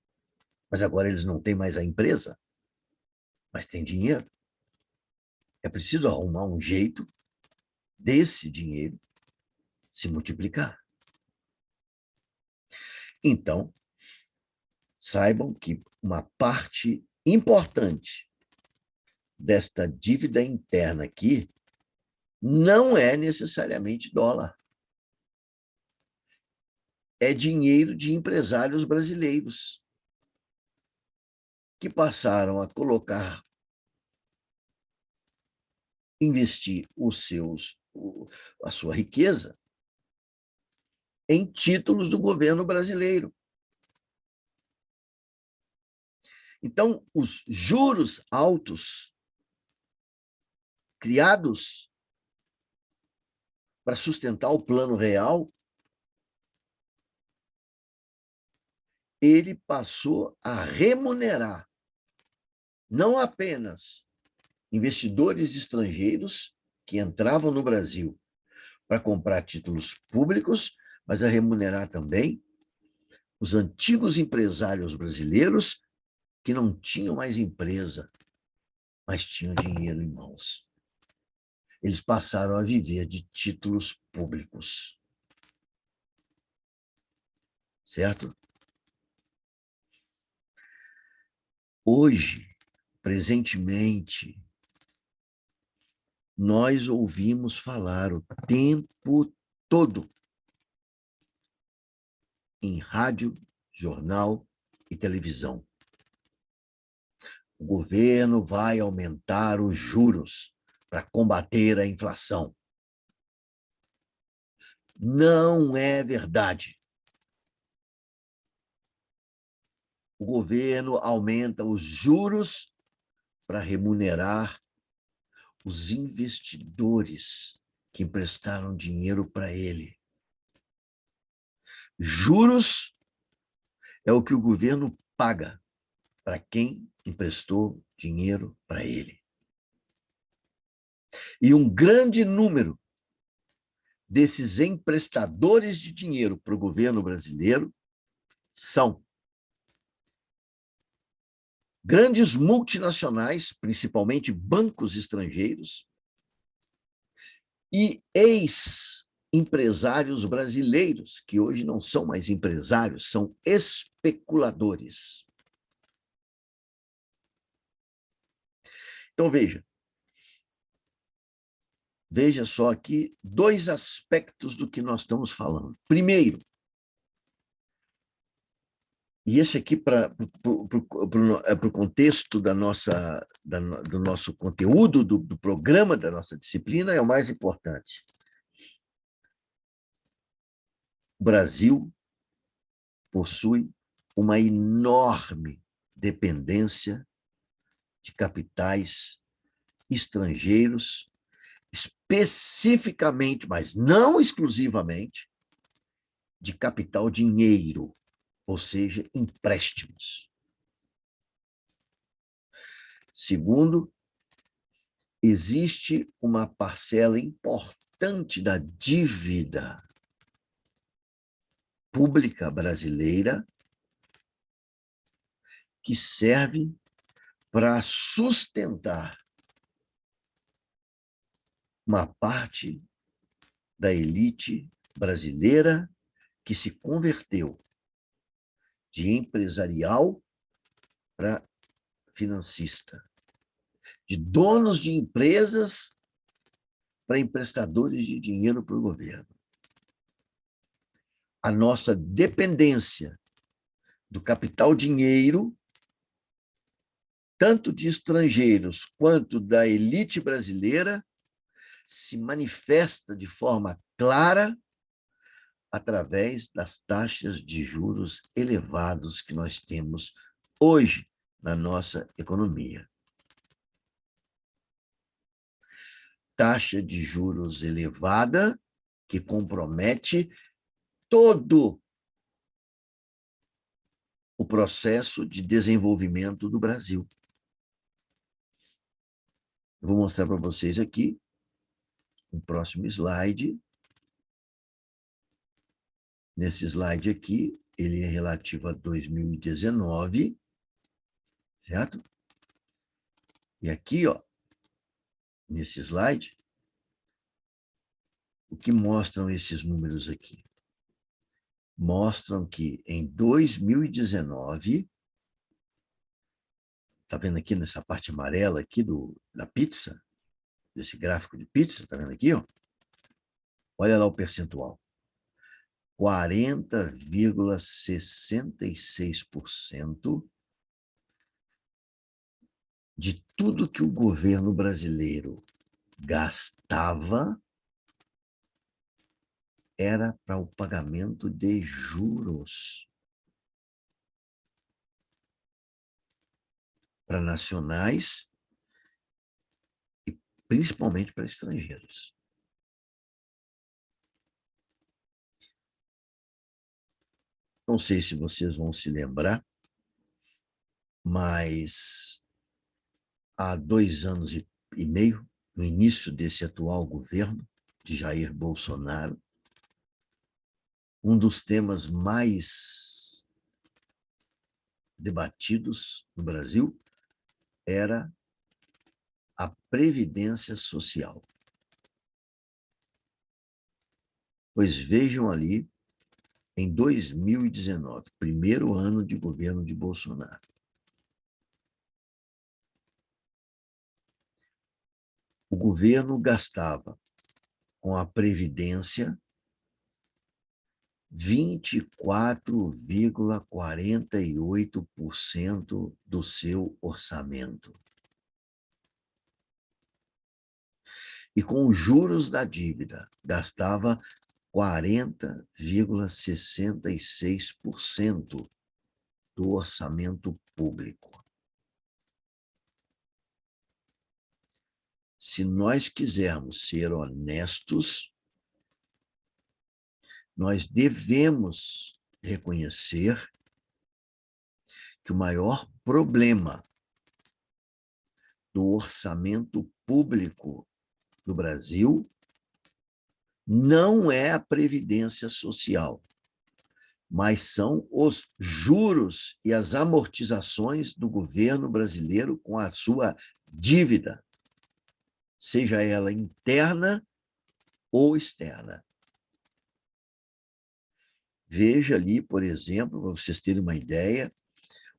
Mas agora eles não têm mais a empresa, mas têm dinheiro. É preciso arrumar um jeito desse dinheiro se multiplicar. Então, saibam que uma parte importante desta dívida interna aqui não é necessariamente dólar. É dinheiro de empresários brasileiros que passaram a colocar, investir a sua riqueza em títulos do governo brasileiro. Então, os juros altos criados para sustentar o Plano Real, ele passou a remunerar não apenas investidores estrangeiros que entravam no Brasil para comprar títulos públicos, mas a remunerar também os antigos empresários brasileiros que não tinham mais empresa, mas tinham dinheiro em mãos. Eles passaram a viver de títulos públicos. Certo? Hoje, presentemente, nós ouvimos falar o tempo todo em rádio, jornal e televisão. O governo vai aumentar os juros para combater a inflação. Não é verdade. O governo aumenta os juros para remunerar os investidores que emprestaram dinheiro para ele. Juros é o que o governo paga para quem emprestou dinheiro para ele. E um grande número desses emprestadores de dinheiro para o governo brasileiro são grandes multinacionais, principalmente bancos estrangeiros, e ex-empresários brasileiros, que hoje não são mais empresários, são especuladores. Então, veja só aqui dois aspectos do que nós estamos falando. Primeiro, e esse aqui para o contexto do nosso conteúdo, do programa da nossa disciplina, é o mais importante. O Brasil possui uma enorme dependência de capitais estrangeiros, especificamente, mas não exclusivamente, de capital dinheiro, ou seja, empréstimos. Segundo, existe uma parcela importante da dívida pública brasileira que serve para sustentar uma parte da elite brasileira que se converteu de empresarial para financista, de donos de empresas para emprestadores de dinheiro para o governo. A nossa dependência do capital dinheiro, tanto de estrangeiros quanto da elite brasileira, se manifesta de forma clara através das taxas de juros elevados que nós temos hoje na nossa economia. Taxa de juros elevada que compromete todo o processo de desenvolvimento do Brasil. Eu vou mostrar para vocês aqui, no próximo slide. Nesse slide aqui, ele é relativo a 2019, certo? E aqui, ó, nesse slide, o que mostram esses números aqui? Mostram que em 2019, tá vendo aqui nessa parte amarela aqui da pizza, desse gráfico de pizza, tá vendo aqui, ó? Olha lá o percentual. 40,66% de tudo que o governo brasileiro gastava era para o pagamento de juros para nacionais e principalmente para estrangeiros. Não sei se vocês vão se lembrar, mas há 2 anos e meio, no início desse atual governo de Jair Bolsonaro, um dos temas mais debatidos no Brasil era a Previdência Social. Pois vejam ali, em 2019, primeiro ano de governo de Bolsonaro, o governo gastava com a Previdência 24,48% do seu orçamento. E com os juros da dívida, gastava 40,66% do orçamento público. Se nós quisermos ser honestos, nós devemos reconhecer que o maior problema do orçamento público do Brasil não é a Previdência Social, mas são os juros e as amortizações do governo brasileiro com a sua dívida, seja ela interna ou externa. Veja ali, por exemplo, para vocês terem uma ideia,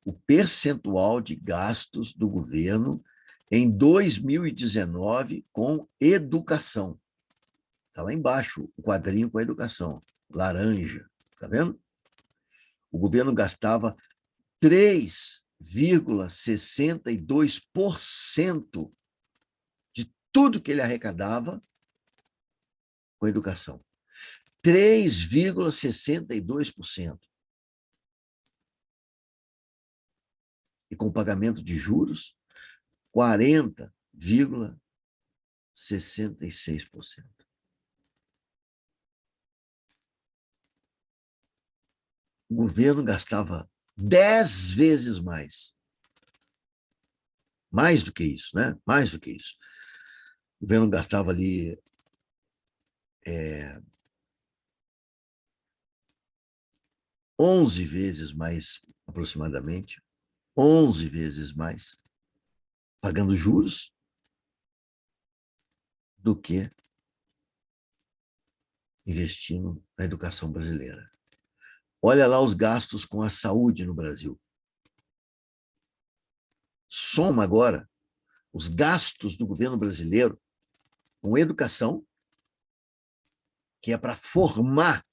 o percentual de gastos do governo em 2019 com educação. Está lá embaixo, o quadrinho com a educação, laranja, está vendo? O governo gastava 3,62% de tudo que ele arrecadava com educação. 3,62%. E com pagamento de juros, 40,66%. O governo gastava 10 vezes mais. Mais do que isso, né? Mais do que isso. O governo gastava ali 11 vezes mais, aproximadamente, 11 vezes mais, pagando juros, do que investindo na educação brasileira. Olha lá os gastos com a saúde no Brasil. Soma agora os gastos do governo brasileiro com educação, que é para formar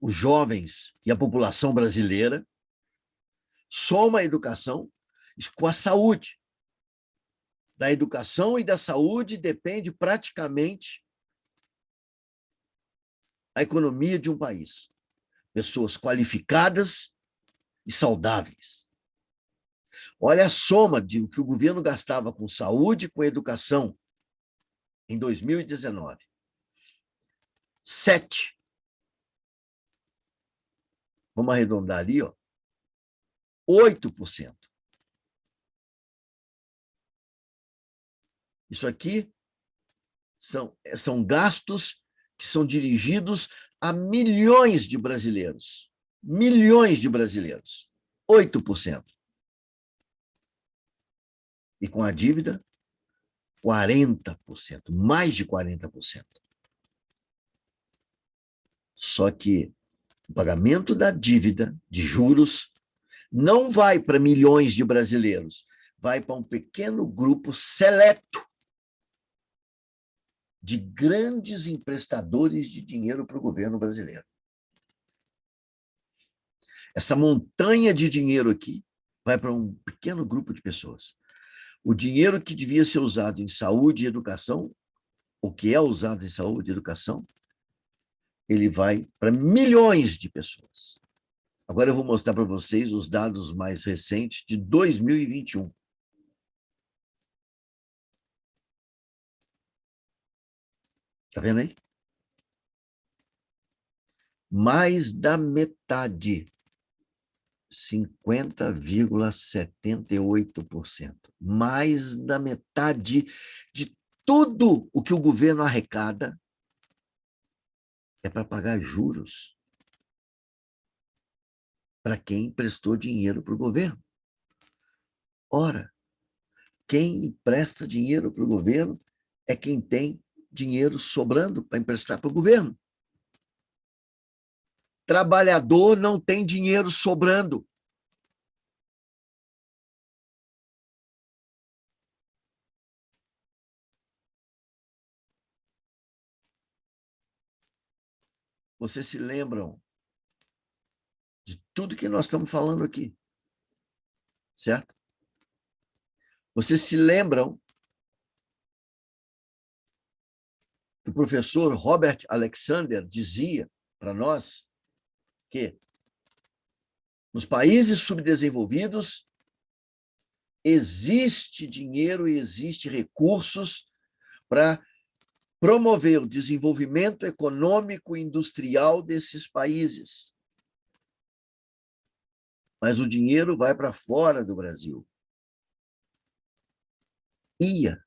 os jovens e a população brasileira, soma a educação com a saúde. Da educação e da saúde depende praticamente a economia de um país. Pessoas qualificadas e saudáveis. Olha a soma de o que o governo gastava com saúde e com educação em 2019. 7. Vamos arredondar ali, ó. 8%. Isso aqui são gastos que são dirigidos a milhões de brasileiros. Milhões de brasileiros. 8%. E com a dívida, 40%. Mais de 40%. Só que o pagamento da dívida de juros não vai para milhões de brasileiros, vai para um pequeno grupo seleto de grandes emprestadores de dinheiro para o governo brasileiro. Essa montanha de dinheiro aqui vai para um pequeno grupo de pessoas. O dinheiro que devia ser usado em saúde e educação, o que é usado em saúde e educação, ele vai para milhões de pessoas. Agora eu vou mostrar para vocês os dados mais recentes de 2021. Está vendo aí? Mais da metade, 50,78%. Mais da metade de tudo o que o governo arrecada é para pagar juros para quem emprestou dinheiro para o governo. Ora, quem empresta dinheiro para o governo é quem tem dinheiro sobrando para emprestar para o governo. Trabalhador não tem dinheiro sobrando. Vocês se lembram de tudo que nós estamos falando aqui, certo? Vocês se lembram que o professor Robert Alexander dizia para nós que nos países subdesenvolvidos existe dinheiro e existe recursos para promover o desenvolvimento econômico e industrial desses países. Mas o dinheiro vai para fora do Brasil. Ia.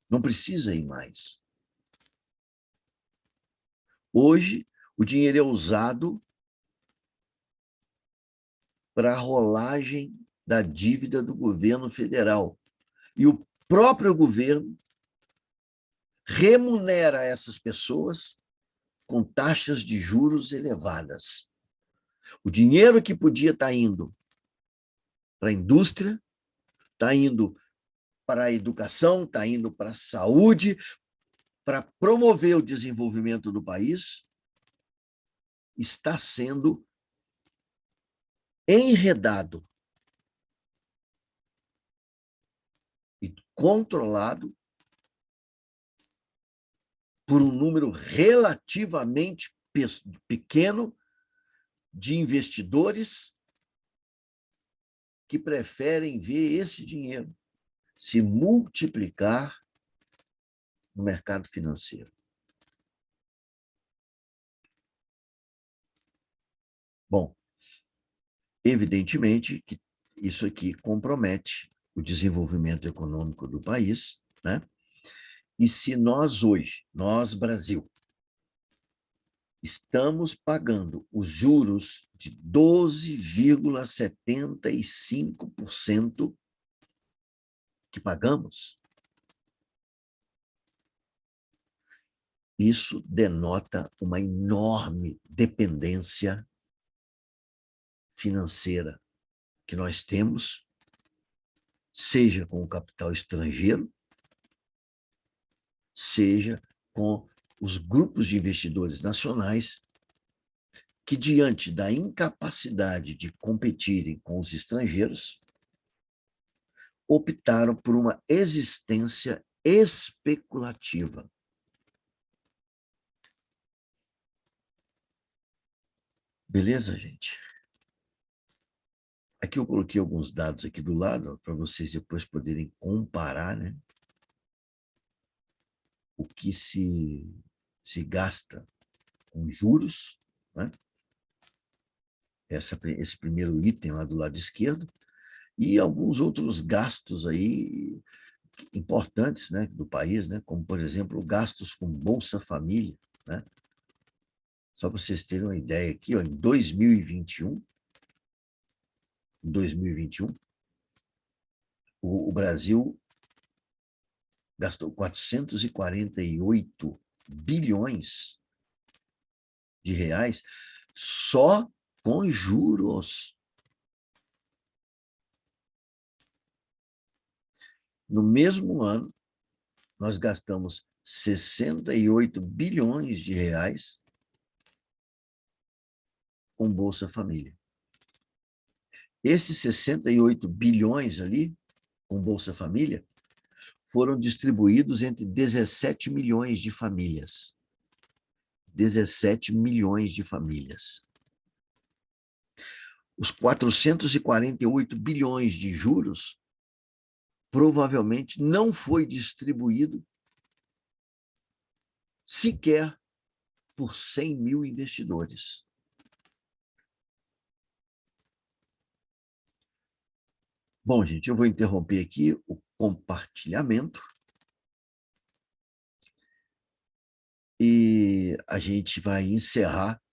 Não precisa ir mais. Hoje, o dinheiro é usado para a rolagem da dívida do governo federal. E o próprio governo remunera essas pessoas com taxas de juros elevadas. O dinheiro que podia estar indo para a indústria, está indo para a educação, está indo para a saúde, para promover o desenvolvimento do país, está sendo enredado e controlado por um número relativamente pequeno de investidores que preferem ver esse dinheiro se multiplicar no mercado financeiro. Bom, evidentemente que isso aqui compromete o desenvolvimento econômico do país, né? E se nós hoje, nós Brasil, estamos pagando os juros de 12,75% que pagamos, isso denota uma enorme dependência financeira que nós temos, seja com o capital estrangeiro, seja com os grupos de investidores nacionais que, diante da incapacidade de competirem com os estrangeiros, optaram por uma existência especulativa. Beleza, gente? Aqui eu coloquei alguns dados aqui do lado para vocês depois poderem comparar, né? O que se gasta com juros, né? Esse primeiro item lá do lado esquerdo, e alguns outros gastos aí importantes, né, do país, né? Como, por exemplo, gastos com Bolsa Família, né? Só para vocês terem uma ideia aqui, ó, em 2021, o Brasil gastou 448 bilhões de reais só com juros. No mesmo ano, nós gastamos 68 bilhões de reais com Bolsa Família. Esses 68 bilhões ali, com Bolsa Família, foram distribuídos entre 17 milhões de famílias. 17 milhões de famílias. Os 448 bilhões de juros provavelmente não foi distribuído sequer por 100 mil investidores. Bom, gente, eu vou interromper aqui o compartilhamento e a gente vai encerrar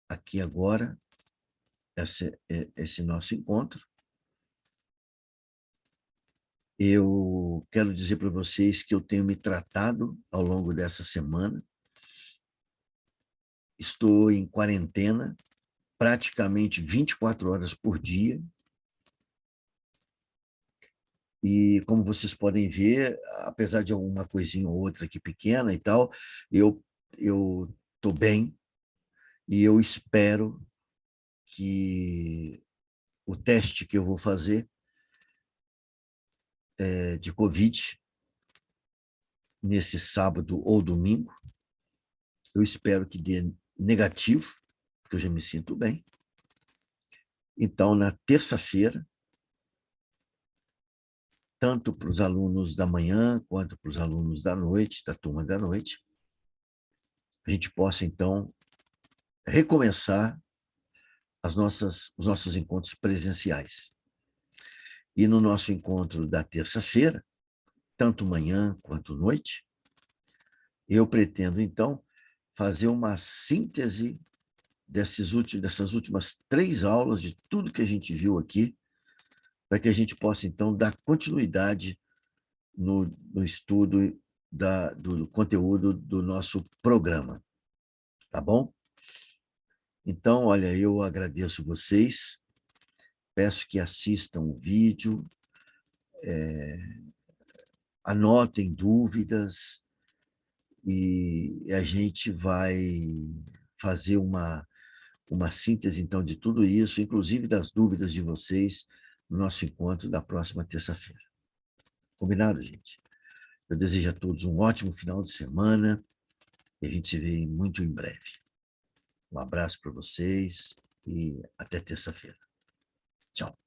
aqui agora esse nosso encontro. Eu quero dizer para vocês que eu tenho me tratado ao longo dessa semana. Estou em quarentena, praticamente 24 horas por dia. E como vocês podem ver, apesar de alguma coisinha ou outra aqui pequena e tal, eu estou bem e eu espero que o teste que eu vou fazer de Covid nesse sábado ou domingo, eu espero que dê negativo, porque eu já me sinto bem. Então, na terça-feira, tanto para os alunos da manhã quanto para os alunos da noite, da turma da noite, a gente possa, então, recomeçar os nossos encontros presenciais. E no nosso encontro da terça-feira, tanto manhã quanto noite, eu pretendo, então, fazer uma síntese dessas últimas 3 aulas, de tudo que a gente viu aqui, para que a gente possa, então, dar continuidade no estudo do conteúdo do nosso programa. Tá bom? Então, olha, eu agradeço vocês, peço que assistam o vídeo, anotem dúvidas, e a gente vai fazer uma síntese, então, de tudo isso, inclusive das dúvidas de vocês, no nosso encontro da próxima terça-feira. Combinado, gente? Eu desejo a todos um ótimo final de semana e a gente se vê muito em breve. Um abraço para vocês e até terça-feira. Tchau.